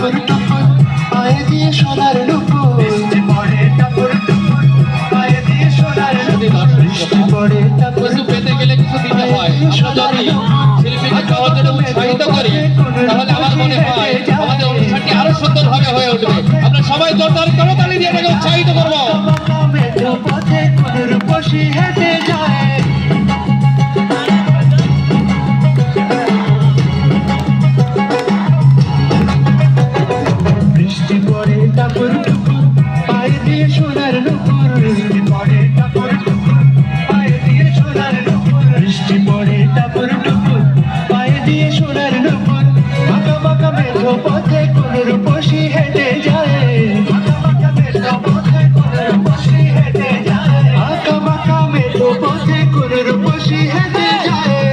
টাপুর টুপুর পায়ে দিয়ে সোনার নুপুর বৃষ্টি পড়ে টাপুর টুপুর পায়ে দিয়ে সোনার নুপুর বৃষ্টি পড়ে কিছু পেতে গেলে কিছু দিতে হয়। আমরা যদি শিল্পীকে সহজে উৎসাহিত করি তাহলে আমার মনে হয় আমাদের অনুষ্ঠানটি আরো সুন্দরভাবে হয়ে উঠবে। আমরা সবাই জোরদার করতালি দিয়ে এটাকে উৎসাহিত করবো। পথে কোন রূপসী হেঁটে যায় বৃষ্টি পড়ে টাপুর টুপুর পায়ে দিয়ে সোনার নুপুর বৃষ্টি পড়ে টাপুর টুপুর পায়ে দিয়ে সোনার নুপুর বৃষ্টি পড়ে টাপুর টুপুর পায়ে দিয়ে সোনার নুপুর বাঁকা বাঁকা মেঠো পথে কোন রূপসী হেঁটে যায় বাঁকা বাঁকা মেঠো পথে কোন রূপসী হেঁটে যায় বাঁকা বাঁকা মেঠো পথে কোন রূপসী হেঁটে যায়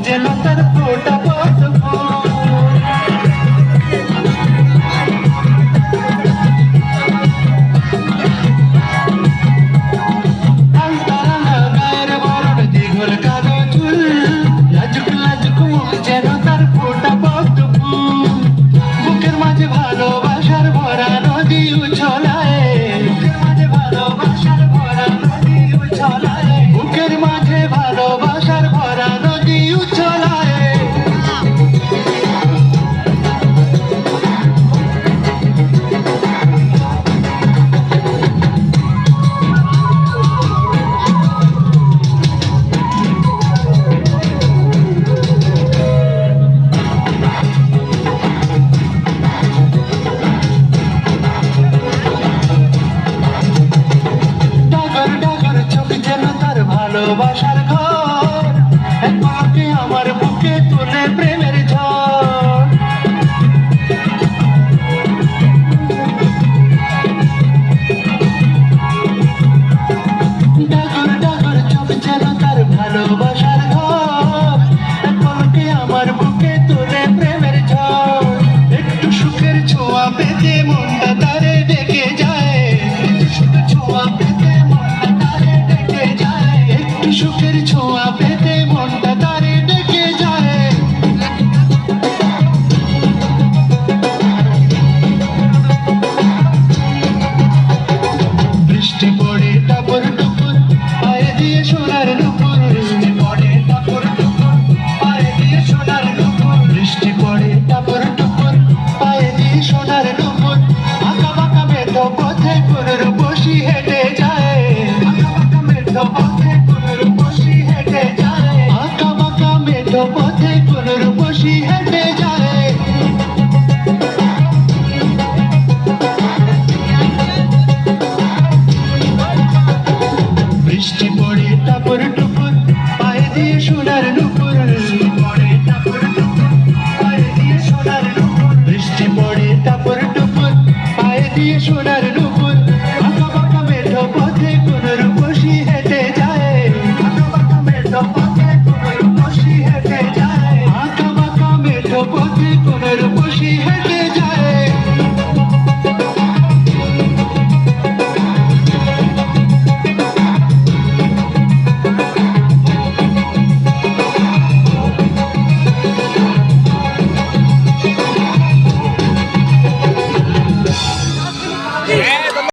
যেন তার ফোটা পদ্ম আলতারানা গায়ের বরণ দীঘল কালো চুল লাজুক লাজুক মুখ যেন তার ফোটা পদ্ম ফুল বুকের মাঝে ভালোবাসার ভরা নদী উছলায় বুকের মাঝে ভালোবাসার ভরা নদী উছলায় বুকের মাঝে ভালোবাসার ভরা নদী উছলায় ডাগর ডাগর চোখ যেন তার ভালোবাসার ঘর এক পলকে আমার বুকে তোলে প্রেমের ঝড় ডাগর ডাগর চোখ যেন তার ভালোবাসার ঘর এক পলকে আমার বুকে তোলে প্রেমের ঝড় একটু সুখের ছোঁয়া পেতে মনটা তারে ডেকে যায় একটু সুখের ছোঁয়া পেতে মনটা তারে ডেকে যায় একটু সুখের ছোঁয়া পেতে মনটা তারে ডেকে যায় বৃষ্টি পড়ে টাপুর টুপুর পায়ে দিয়ে সোনার নুপুর বৃষ্টি পড়ে টাপুর টুপুর পায়ে দিয়ে সোনার নুপুর বৃষ্টি পড়ে টাপুর টুপুর পায়ে দিয়ে সোনার নুপুর আঁকা বাঁকা মেঠো পথে কোন রূপসী হেঁটে যায় আঁকা বাঁকা মেঠো পথে কোন রূপসী হেঁটে যায় আঁকা বাঁকা মেঠো পথে কোন রূপসী হেঁটে যায় বৃষ্টি পড়ে টাপুর টুপুর পায়ে দিয়ে সোনার নুপুর বৃষ্টি পড়ে টাপুর টুপুর পায়ে দিয়ে সোনার নুপুর বৃষ্টি পড়ে টাপুর টুপুর পায়ে দিয়ে সোনার নুপুর আঁকা বাঁকা মেঠো পথে কোন রূপসী হেঁটে যায় আঁকা বাঁকা মেঠো পথে কোন রূপসী হেঁটে যায় আঁকা বাঁকা মেঠো পথে কোন রূপসী হেঁটে